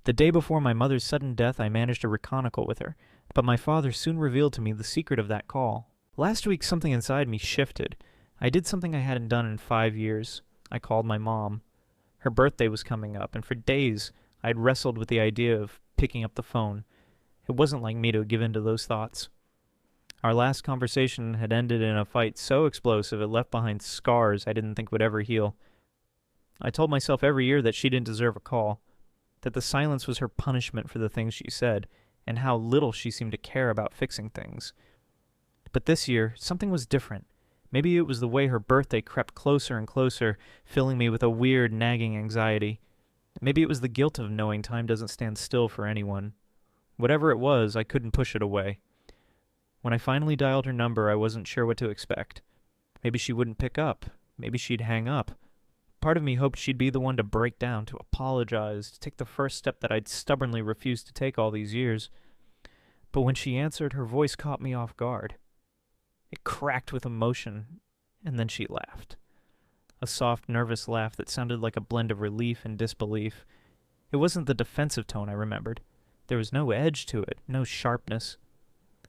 The day before my mother's sudden death, I managed to reconicle with her, but my father soon revealed to me the secret of that call. Last week, something inside me shifted. I did something I hadn't done in 5 years. I called my mom. Her birthday was coming up, and for days I had wrestled with the idea of picking up the phone. It wasn't like me to give in to those thoughts. Our last conversation had ended in a fight so explosive it left behind scars I didn't think would ever heal. I told myself every year that she didn't deserve a call, that the silence was her punishment for the things she said, and how little she seemed to care about fixing things. But this year, something was different. Maybe it was the way her birthday crept closer and closer, filling me with a weird, nagging anxiety. Maybe it was the guilt of knowing time doesn't stand still for anyone. Whatever it was, I couldn't push it away. When I finally dialed her number, I wasn't sure what to expect. Maybe she wouldn't pick up. Maybe she'd hang up. Part of me hoped she'd be the one to break down, to apologize, to take the first step that I'd stubbornly refused to take all these years. But when she answered, her voice caught me off guard. It cracked with emotion, and then she laughed. A soft, nervous laugh that sounded like a blend of relief and disbelief. It wasn't the defensive tone I remembered. There was no edge to it, no sharpness.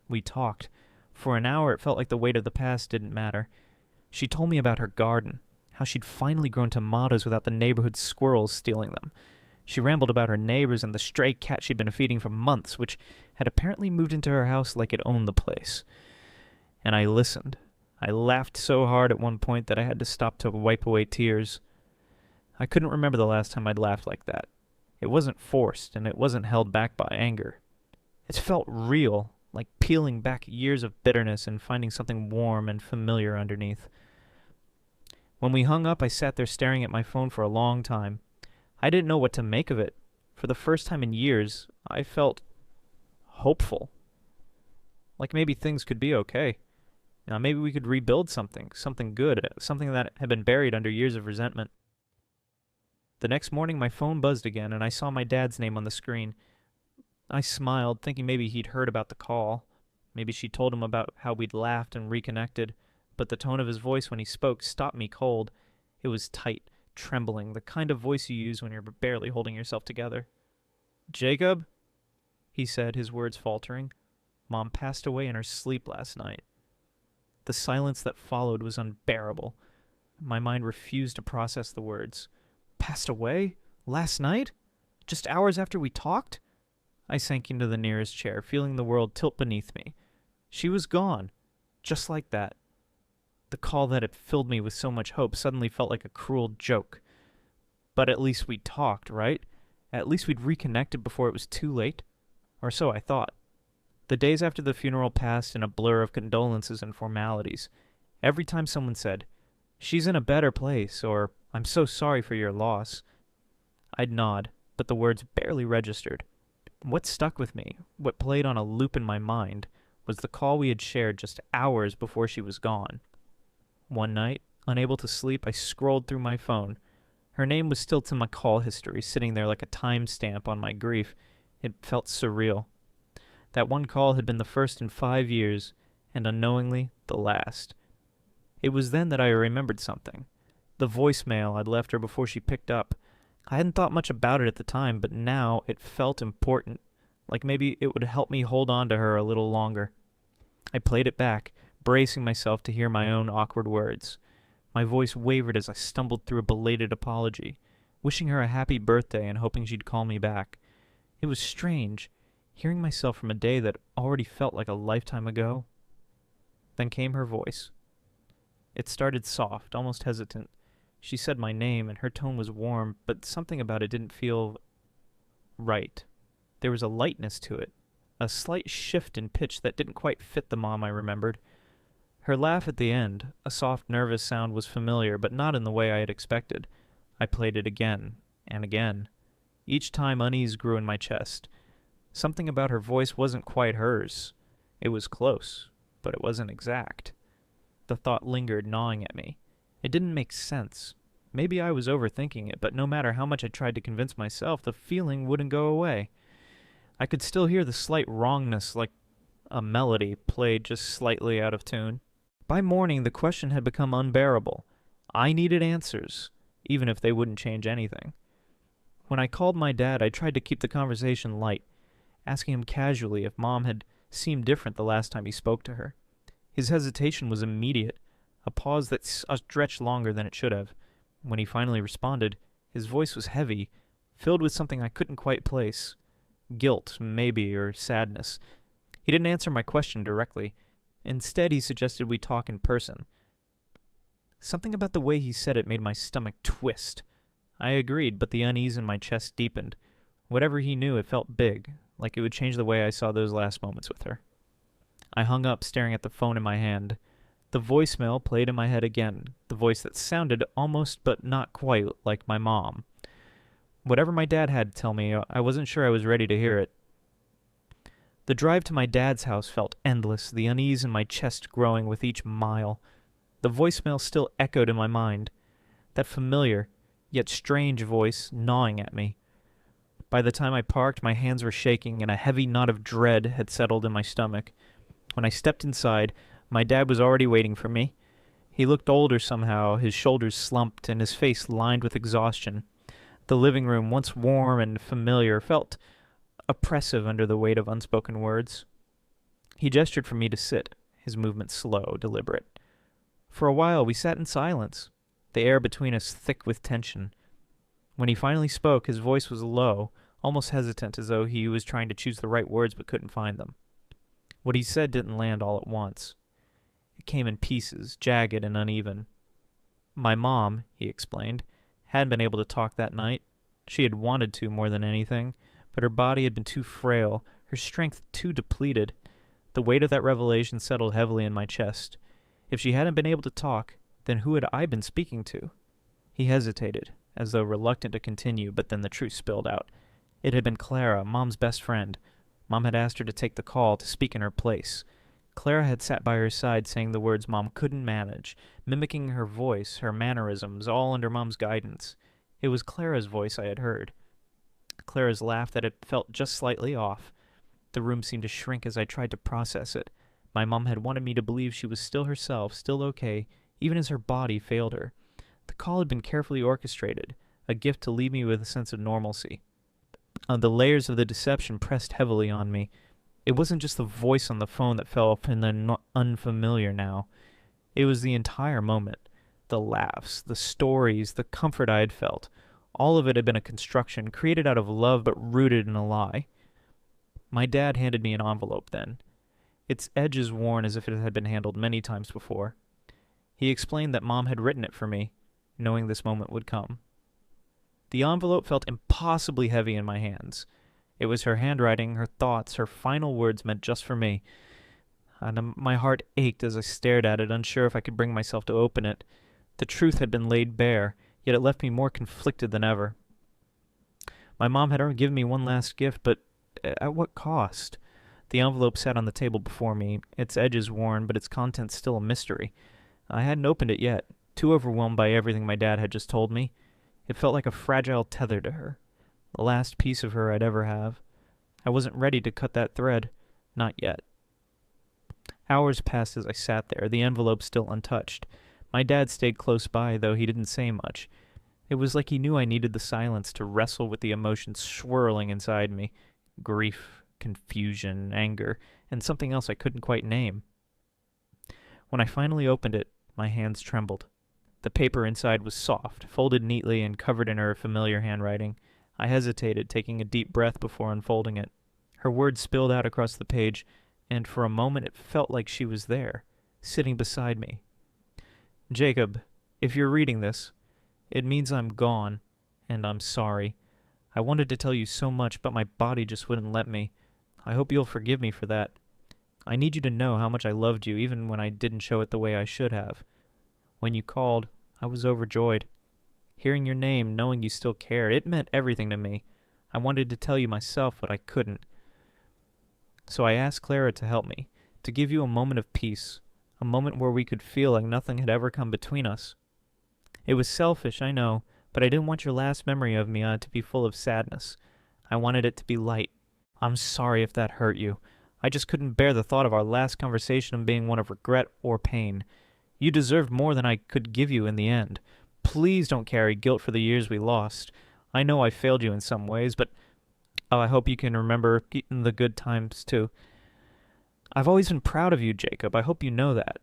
We talked. For an hour it felt like the weight of the past didn't matter. She told me about her garden, how she'd finally grown tomatoes without the neighborhood squirrels stealing them. She rambled about her neighbors and the stray cat she'd been feeding for months, which had apparently moved into her house like it owned the place. And I listened. I laughed so hard at one point that I had to stop to wipe away tears. I couldn't remember the last time I'd laughed like that. It wasn't forced, and it wasn't held back by anger. It felt real, like peeling back years of bitterness and finding something warm and familiar underneath. When we hung up, I sat there staring at my phone for a long time. I didn't know what to make of it. For the first time in years, I felt hopeful. Like maybe things could be okay. Maybe we could rebuild something good, something that had been buried under years of resentment. The next morning, my phone buzzed again, and I saw my dad's name on the screen. I smiled, thinking maybe he'd heard about the call. Maybe she told him about how we'd laughed and reconnected, but the tone of his voice when he spoke stopped me cold. It was tight, trembling, the kind of voice you use when you're barely holding yourself together. "Jacob?" he said, his words faltering. Mom passed away in her sleep last night. The silence that followed was unbearable. My mind refused to process the words. Passed away? Last night? Just hours after we talked? I sank into the nearest chair, feeling the world tilt beneath me. She was gone. Just like that. The call that had filled me with so much hope suddenly felt like a cruel joke. But at least we'd talked, right? At least we'd reconnected before it was too late? Or so I thought. The days after the funeral passed in a blur of condolences and formalities. Every time someone said, "She's in a better place," or "I'm so sorry for your loss," I'd nod, but the words barely registered. What stuck with me, what played on a loop in my mind, was the call we had shared just hours before she was gone. One night, unable to sleep, I scrolled through my phone. Her name was still in my call history, sitting there like a timestamp on my grief. It felt surreal. That one call had been the first in 5 years, and unknowingly, the last. It was then that I remembered something. The voicemail I'd left her before she picked up. I hadn't thought much about it at the time, but now it felt important, like maybe it would help me hold on to her a little longer. I played it back, bracing myself to hear my own awkward words. My voice wavered as I stumbled through a belated apology, wishing her a happy birthday and hoping she'd call me back. It was strange, hearing myself from a day that already felt like a lifetime ago. Then came her voice. It started soft, almost hesitant. She said my name, and her tone was warm, but something about it didn't feel right. There was a lightness to it, a slight shift in pitch that didn't quite fit the mom I remembered. Her laugh at the end, a soft, nervous sound, was familiar, but not in the way I had expected. I played it again, and again. Each time unease grew in my chest. Something about her voice wasn't quite hers. It was close, but it wasn't exact. The thought lingered, gnawing at me. It didn't make sense. Maybe I was overthinking it, but no matter how much I tried to convince myself, the feeling wouldn't go away. I could still hear the slight wrongness, like a melody played just slightly out of tune. By morning, the question had become unbearable. I needed answers, even if they wouldn't change anything. When I called my dad, I tried to keep the conversation light, asking him casually if Mom had seemed different the last time he spoke to her. His hesitation was immediate, a pause that stretched longer than it should have. When he finally responded, his voice was heavy, filled with something I couldn't quite place. Guilt, maybe, or sadness. He didn't answer my question directly. Instead, he suggested we talk in person. Something about the way he said it made my stomach twist. I agreed, but the unease in my chest deepened. Whatever he knew, it felt big, like it would change the way I saw those last moments with her. I hung up, staring at the phone in my hand. The voicemail played in my head again, the voice that sounded almost but not quite like my mom. Whatever my dad had to tell me, I wasn't sure I was ready to hear it. The drive to my dad's house felt endless, the unease in my chest growing with each mile. The voicemail still echoed in my mind, that familiar, yet strange voice gnawing at me. By the time I parked, my hands were shaking and a heavy knot of dread had settled in my stomach. When I stepped inside, my dad was already waiting for me. He looked older somehow, his shoulders slumped and his face lined with exhaustion. The living room, once warm and familiar, felt oppressive under the weight of unspoken words. He gestured for me to sit, his movements slow, deliberate. For a while we sat in silence, the air between us thick with tension. When he finally spoke, his voice was low, almost hesitant, as though he was trying to choose the right words but couldn't find them. What he said didn't land all at once. It came in pieces, jagged and uneven. My mom, he explained, hadn't been able to talk that night. She had wanted to more than anything, but her body had been too frail, her strength too depleted. The weight of that revelation settled heavily in my chest. If she hadn't been able to talk, then who had I been speaking to? He hesitated, as though reluctant to continue, but then the truth spilled out. It had been Clara, Mom's best friend. Mom had asked her to take the call, to speak in her place. Clara had sat by her side saying the words Mom couldn't manage, mimicking her voice, her mannerisms, all under Mom's guidance. It was Clara's voice I had heard. Clara's laugh that had felt just slightly off. The room seemed to shrink as I tried to process it. My mom had wanted me to believe she was still herself, still okay, even as her body failed her. The call had been carefully orchestrated, a gift to leave me with a sense of normalcy. The layers of the deception pressed heavily on me. It wasn't just the voice on the phone that felt unfamiliar now. It was the entire moment. The laughs, the stories, the comfort I had felt. All of it had been a construction, created out of love but rooted in a lie. My dad handed me an envelope then, its edges worn as if it had been handled many times before. He explained that Mom had written it for me, knowing this moment would come. The envelope felt impossibly heavy in my hands. It was her handwriting, her thoughts, her final words meant just for me. And my heart ached as I stared at it, unsure if I could bring myself to open it. The truth had been laid bare, yet it left me more conflicted than ever. My mom had already given me one last gift, but at what cost? The envelope sat on the table before me, its edges worn, but its contents still a mystery. I hadn't opened it yet, too overwhelmed by everything my dad had just told me. It felt like a fragile tether to her, the last piece of her I'd ever have. I wasn't ready to cut that thread. Not yet. Hours passed as I sat there, the envelope still untouched. My dad stayed close by, though he didn't say much. It was like he knew I needed the silence to wrestle with the emotions swirling inside me. Grief, confusion, anger, and something else I couldn't quite name. When I finally opened it, my hands trembled. The paper inside was soft, folded neatly and covered in her familiar handwriting. I hesitated, taking a deep breath before unfolding it. Her words spilled out across the page, and for a moment it felt like she was there, sitting beside me. Jacob, if you're reading this, it means I'm gone, and I'm sorry. I wanted to tell you so much, but my body just wouldn't let me. I hope you'll forgive me for that. I need you to know how much I loved you, even when I didn't show it the way I should have. When you called, I was overjoyed. Hearing your name, knowing you still cared, it meant everything to me. I wanted to tell you myself, but I couldn't. So I asked Clara to help me, to give you a moment of peace, a moment where we could feel like nothing had ever come between us. It was selfish, I know, but I didn't want your last memory of me to be full of sadness. I wanted it to be light. I'm sorry if that hurt you. I just couldn't bear the thought of our last conversation being one of regret or pain. You deserved more than I could give you in the end. Please don't carry guilt for the years we lost. I know I failed you in some ways, but I hope you can remember the good times too. I've always been proud of you, Jacob. I hope you know that.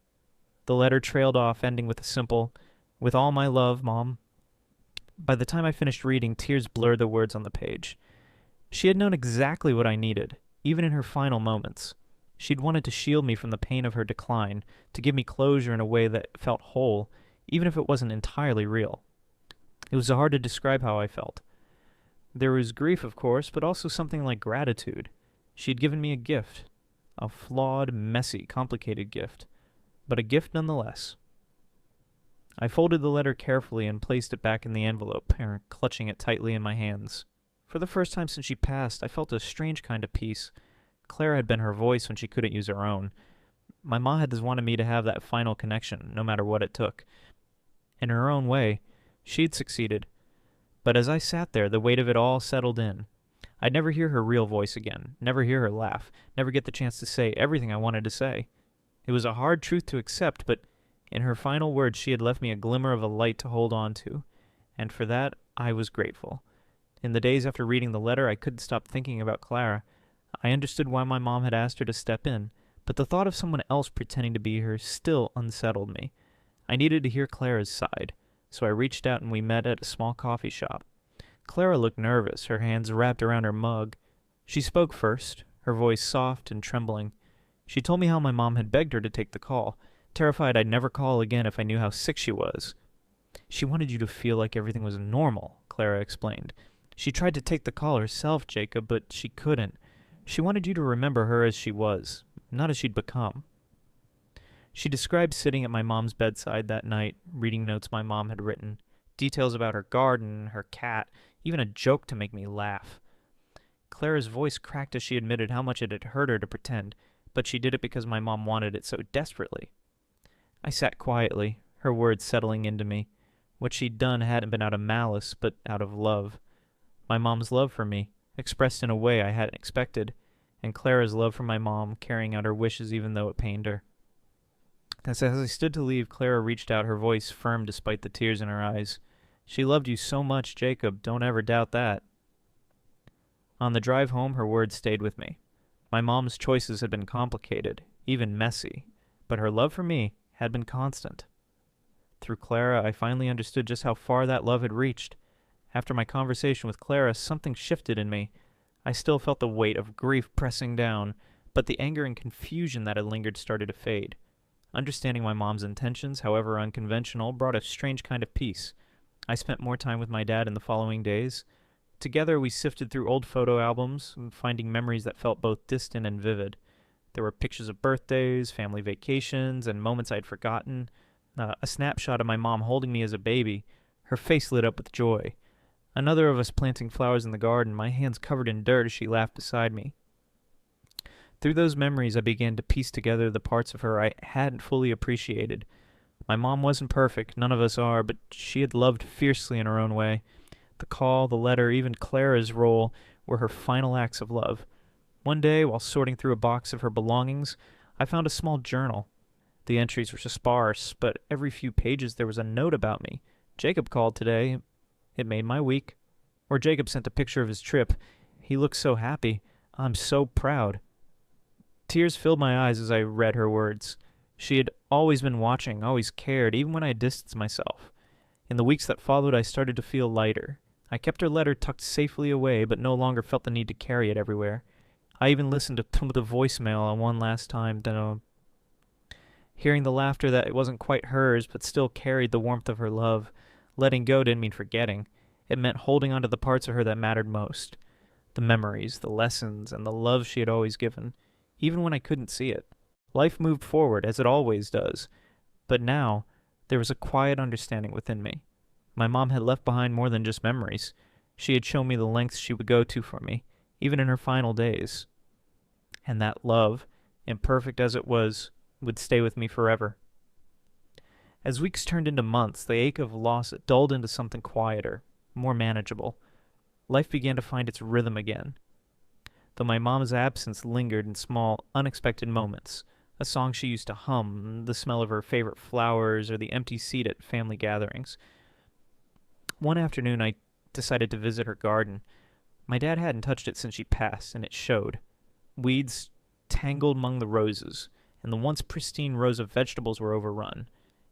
The letter trailed off, ending with a simple, "With all my love, Mom." By the time I finished reading, tears blurred the words on the page. She had known exactly what I needed, even in her final moments. She'd wanted to shield me from the pain of her decline, to give me closure in a way that felt whole, even if it wasn't entirely real. It was hard to describe how I felt. There was grief, of course, but also something like gratitude. She had given me a gift. A flawed, messy, complicated gift. But a gift nonetheless. I folded the letter carefully and placed it back in the envelope, clutching it tightly in my hands. For the first time since she passed, I felt a strange kind of peace. Clara had been her voice when she couldn't use her own. My mom had just wanted me to have that final connection, no matter what it took. In her own way, she'd succeeded. But as I sat there, the weight of it all settled in. I'd never hear her real voice again, never hear her laugh, never get the chance to say everything I wanted to say. It was a hard truth to accept, but in her final words she had left me a glimmer of a light to hold on to, and for that I was grateful. In the days after reading the letter, I couldn't stop thinking about Clara. I understood why my mom had asked her to step in, but the thought of someone else pretending to be her still unsettled me. I needed to hear Clara's side, so I reached out and we met at a small coffee shop. Clara looked nervous, her hands wrapped around her mug. She spoke first, her voice soft and trembling. She told me how my mom had begged her to take the call, terrified I'd never call again if I knew how sick she was. "She wanted you to feel like everything was normal," Clara explained. "She tried to take the call herself, Jacob, but she couldn't. She wanted you to remember her as she was, not as she'd become." She described sitting at my mom's bedside that night, reading notes my mom had written, details about her garden, her cat, even a joke to make me laugh. Clara's voice cracked as she admitted how much it had hurt her to pretend, but she did it because my mom wanted it so desperately. I sat quietly, her words settling into me. What she'd done hadn't been out of malice, but out of love. My mom's love for me, expressed in a way I hadn't expected, and Clara's love for my mom, carrying out her wishes even though it pained her. As I stood to leave, Clara reached out, her voice firm despite the tears in her eyes. "She loved you so much, Jacob. Don't ever doubt that." On the drive home, her words stayed with me. My mom's choices had been complicated, even messy, but her love for me had been constant. Through Clara, I finally understood just how far that love had reached. After my conversation with Clara, something shifted in me. I still felt the weight of grief pressing down, but the anger and confusion that had lingered started to fade. Understanding my mom's intentions, however unconventional, brought a strange kind of peace. I spent more time with my dad in the following days. Together we sifted through old photo albums, finding memories that felt both distant and vivid. There were pictures of birthdays, family vacations, and moments I'd forgotten. A snapshot of my mom holding me as a baby, her face lit up with joy. Another of us planting flowers in the garden, my hands covered in dirt as she laughed beside me. Through those memories, I began to piece together the parts of her I hadn't fully appreciated. My mom wasn't perfect, none of us are, but she had loved fiercely in her own way. The call, the letter, even Clara's role were her final acts of love. One day, while sorting through a box of her belongings, I found a small journal. The entries were sparse, but every few pages there was a note about me. "Jacob called today. It made my week." Or Jacob sent a picture of his trip. "He looks so happy. I'm so proud." Tears filled my eyes as I read her words. She had always been watching, always cared, even when I distanced myself. In the weeks that followed, I started to feel lighter. I kept her letter tucked safely away, but no longer felt the need to carry it everywhere. I even listened to the voicemail on one last time, hearing the laughter that it wasn't quite hers, but still carried the warmth of her love. Letting go didn't mean forgetting. It meant holding on to the parts of her that mattered most. The memories, the lessons, and the love she had always given, even when I couldn't see it. Life moved forward, as it always does. But now, there was a quiet understanding within me. My mom had left behind more than just memories. She had shown me the lengths she would go to for me, even in her final days. And that love, imperfect as it was, would stay with me forever. As weeks turned into months, the ache of loss dulled into something quieter, more manageable. Life began to find its rhythm again. Though my mom's absence lingered in small, unexpected moments, a song she used to hum, the smell of her favorite flowers, or the empty seat at family gatherings. One afternoon, I decided to visit her garden. My dad hadn't touched it since she passed, and it showed. Weeds tangled among the roses, and the once pristine rows of vegetables were overrun.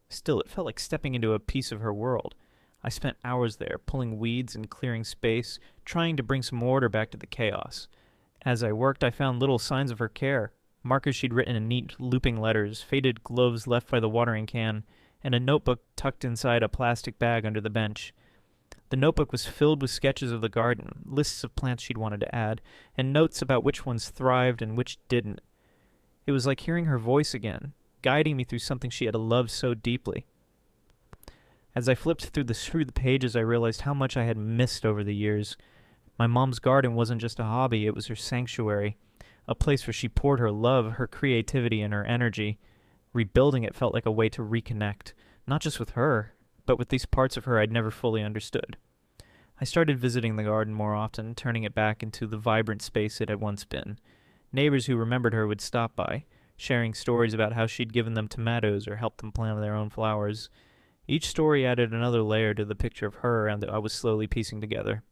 Still, it felt like stepping into a piece of her world. I spent hours there, pulling weeds and clearing space, trying to bring some order back to the chaos. As I worked, I found little signs of her care. Markers she'd written in neat, looping letters, faded gloves left by the watering can, and a notebook tucked inside a plastic bag under the bench. The notebook was filled with sketches of the garden, lists of plants she'd wanted to add, and notes about which ones thrived and which didn't. It was like hearing her voice again, guiding me through something she had loved so deeply. As I flipped through the pages, I realized how much I had missed over the years. My mom's garden wasn't just a hobby, it was her sanctuary, a place where she poured her love, her creativity, and her energy. Rebuilding it felt like a way to reconnect, not just with her, but with these parts of her I'd never fully understood. I started visiting the garden more often, turning it back into the vibrant space it had once been. Neighbors who remembered her would stop by, sharing stories about how she'd given them tomatoes or helped them plant their own flowers. Each story added another layer to the picture of her and that I was slowly piecing together.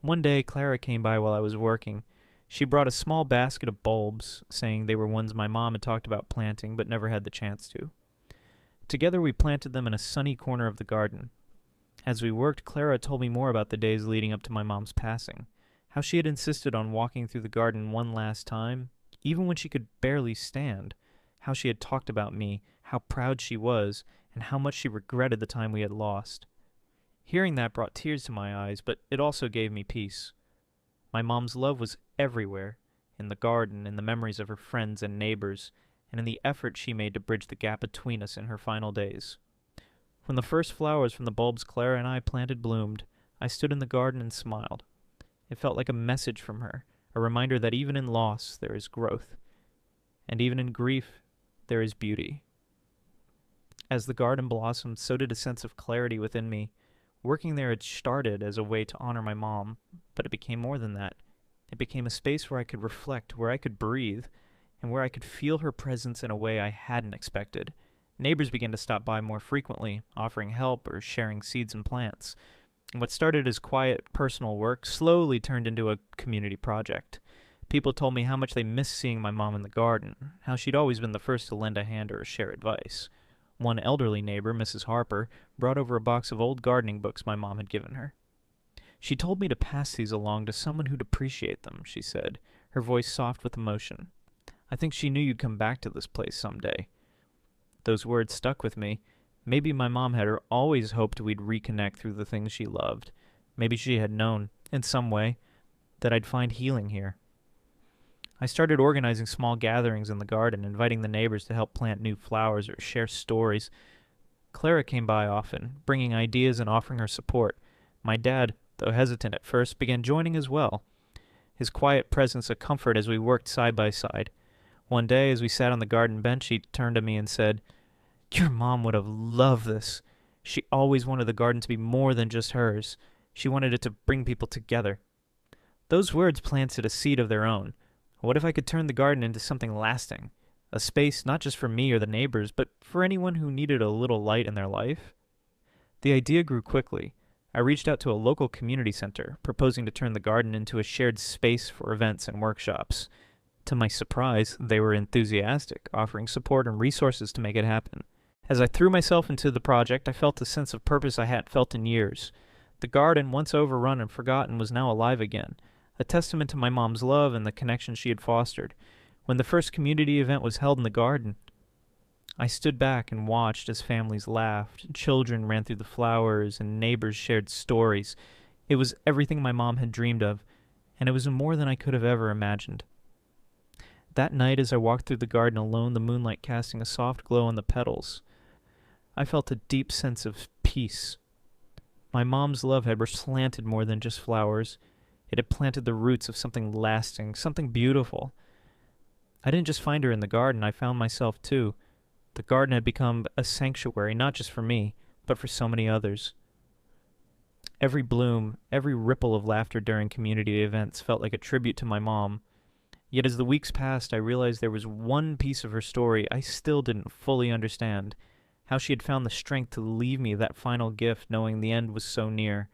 One day, Clara came by while I was working. She brought a small basket of bulbs, saying they were ones my mom had talked about planting but never had the chance to. Together we planted them in a sunny corner of the garden. As we worked, Clara told me more about the days leading up to my mom's passing, how she had insisted on walking through the garden one last time, even when she could barely stand, how she had talked about me, how proud she was, and how much she regretted the time we had lost. Hearing that brought tears to my eyes, but it also gave me peace. My mom's love was everywhere, in the garden, in the memories of her friends and neighbors, and in the effort she made to bridge the gap between us in her final days. When the first flowers from the bulbs Clara and I planted bloomed, I stood in the garden and smiled. It felt like a message from her, a reminder that even in loss there is growth, and even in grief there is beauty. As the garden blossomed, so did a sense of clarity within me. Working there had started as a way to honor my mom, but it became more than that. It became a space where I could reflect, where I could breathe, and where I could feel her presence in a way I hadn't expected. Neighbors began to stop by more frequently, offering help or sharing seeds and plants. And what started as quiet, personal work slowly turned into a community project. People told me how much they missed seeing my mom in the garden, how she'd always been the first to lend a hand or share advice. One elderly neighbor, Mrs. Harper, brought over a box of old gardening books my mom had given her. She told me to pass these along to someone who'd appreciate them, she said, her voice soft with emotion. I think she knew you'd come back to this place someday. Those words stuck with me. Maybe my mom had always hoped we'd reconnect through the things she loved. Maybe she had known, in some way, that I'd find healing here. I started organizing small gatherings in the garden, inviting the neighbors to help plant new flowers or share stories. Clara came by often, bringing ideas and offering her support. My dad, though hesitant at first, began joining as well, his quiet presence a comfort as we worked side by side. One day, as we sat on the garden bench, he turned to me and said, "Your mom would have loved this. She always wanted the garden to be more than just hers. She wanted it to bring people together." Those words planted a seed of their own. What if I could turn the garden into something lasting? A space not just for me or the neighbors, but for anyone who needed a little light in their life? The idea grew quickly. I reached out to a local community center, proposing to turn the garden into a shared space for events and workshops. To my surprise, they were enthusiastic, offering support and resources to make it happen. As I threw myself into the project, I felt a sense of purpose I hadn't felt in years. The garden, once overrun and forgotten, was now alive again, a testament to my mom's love and the connection she had fostered. When the first community event was held in the garden, I stood back and watched as families laughed, children ran through the flowers, and neighbors shared stories. It was everything my mom had dreamed of, and it was more than I could have ever imagined. That night, as I walked through the garden alone, the moonlight casting a soft glow on the petals, I felt a deep sense of peace. My mom's love had slanted more than just flowers. It had planted the roots of something lasting, something beautiful. I didn't just find her in the garden, I found myself too. The garden had become a sanctuary, not just for me, but for so many others. Every bloom, every ripple of laughter during community events felt like a tribute to my mom. Yet as the weeks passed, I realized there was one piece of her story I still didn't fully understand, how she had found the strength to leave me that final gift knowing the end was so near.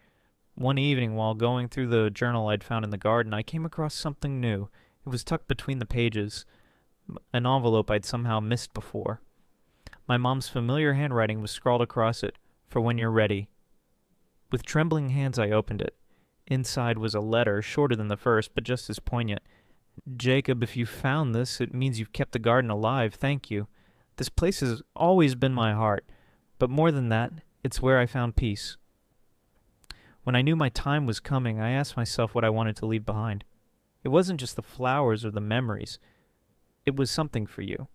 One evening, while going through the journal I'd found in the garden, I came across something new. It was tucked between the pages, an envelope I'd somehow missed before. My mom's familiar handwriting was scrawled across it, "For when you're ready." With trembling hands I opened it. Inside was a letter, shorter than the first, but just as poignant. "Jacob, if you found this, it means you've kept the garden alive. Thank you. This place has always been my heart, but more than that, it's where I found peace." When I knew my time was coming, I asked myself what I wanted to leave behind. It wasn't just the flowers or the memories. It was something for you.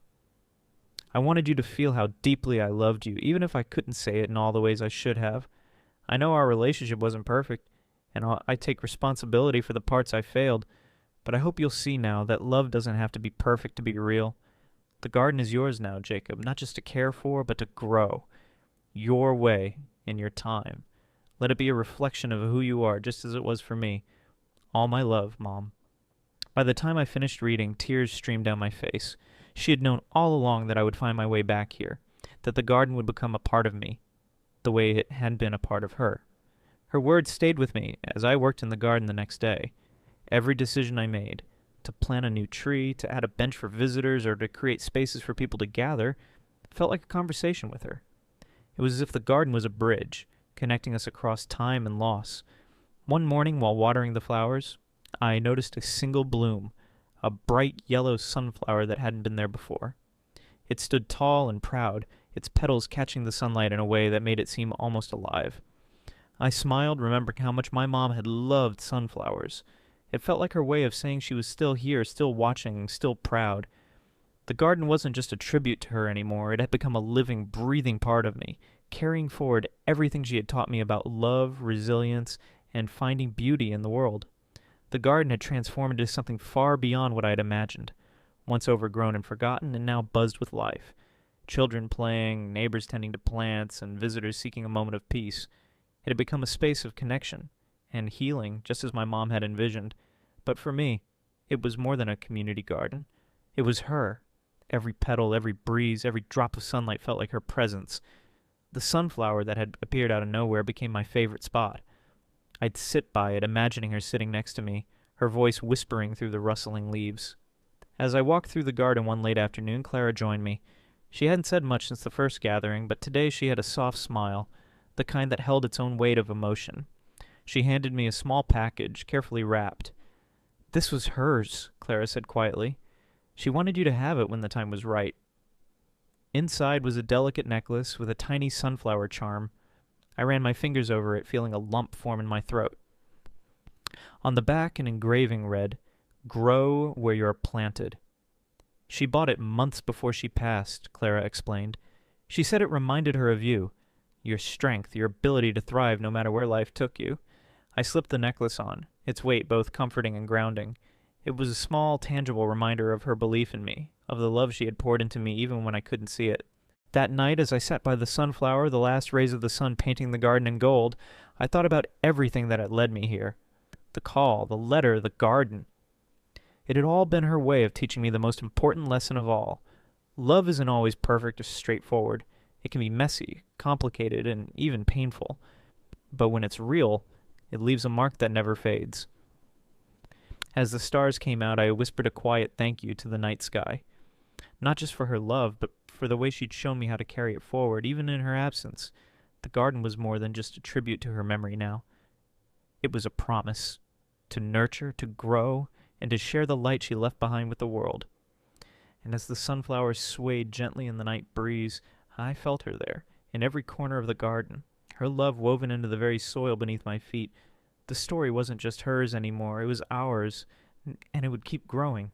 I wanted you to feel how deeply I loved you, even if I couldn't say it in all the ways I should have. I know our relationship wasn't perfect, and I take responsibility for the parts I failed, but I hope you'll see now that love doesn't have to be perfect to be real. The garden is yours now, Jacob, not just to care for, but to grow. Your way, in your time. Let it be a reflection of who you are, just as it was for me. All my love, Mom. By the time I finished reading, tears streamed down my face. She had known all along that I would find my way back here, that the garden would become a part of me, the way it had been a part of her. Her words stayed with me as I worked in the garden the next day. Every decision I made, to plant a new tree, to add a bench for visitors, or to create spaces for people to gather, felt like a conversation with her. It was as if the garden was a bridge, connecting us across time and loss. One morning, while watering the flowers, I noticed a single bloom, a bright yellow sunflower that hadn't been there before. It stood tall and proud, its petals catching the sunlight in a way that made it seem almost alive. I smiled, remembering how much my mom had loved sunflowers. It felt like her way of saying she was still here, still watching, still proud. The garden wasn't just a tribute to her anymore. It had become a living, breathing part of me, carrying forward everything she had taught me about love, resilience, and finding beauty in the world. The garden had transformed into something far beyond what I had imagined, once overgrown and forgotten, and now buzzed with life. Children playing, neighbors tending to plants, and visitors seeking a moment of peace. It had become a space of connection and healing, just as my mom had envisioned. But for me, it was more than a community garden. It was her. Every petal, every breeze, every drop of sunlight felt like her presence. The sunflower that had appeared out of nowhere became my favorite spot. I'd sit by it, imagining her sitting next to me, her voice whispering through the rustling leaves. As I walked through the garden one late afternoon, Clara joined me. She hadn't said much since the first gathering, but today she had a soft smile, the kind that held its own weight of emotion. She handed me a small package, carefully wrapped. "This was hers," Clara said quietly. "She wanted you to have it when the time was right." Inside was a delicate necklace with a tiny sunflower charm. I ran my fingers over it, feeling a lump form in my throat. On the back, an engraving read, "Grow where you're planted." She bought it months before she passed, Clara explained. She said it reminded her of you, your strength, your ability to thrive no matter where life took you. I slipped the necklace on, its weight both comforting and grounding. It was a small, tangible reminder of her belief in me, of the love she had poured into me even when I couldn't see it. That night, as I sat by the sunflower, the last rays of the sun painting the garden in gold, I thought about everything that had led me here. The call, the letter, the garden. It had all been her way of teaching me the most important lesson of all. Love isn't always perfect or straightforward. It can be messy, complicated, and even painful. But when it's real, it leaves a mark that never fades. As the stars came out, I whispered a quiet thank you to the night sky. Not just for her love, but for the way she'd shown me how to carry it forward, even in her absence. The garden was more than just a tribute to her memory now. It was a promise to nurture, to grow, and to share the light she left behind with the world. And as the sunflowers swayed gently in the night breeze, I felt her there, in every corner of the garden, her love woven into the very soil beneath my feet. The story wasn't just hers anymore, it was ours, and it would keep growing.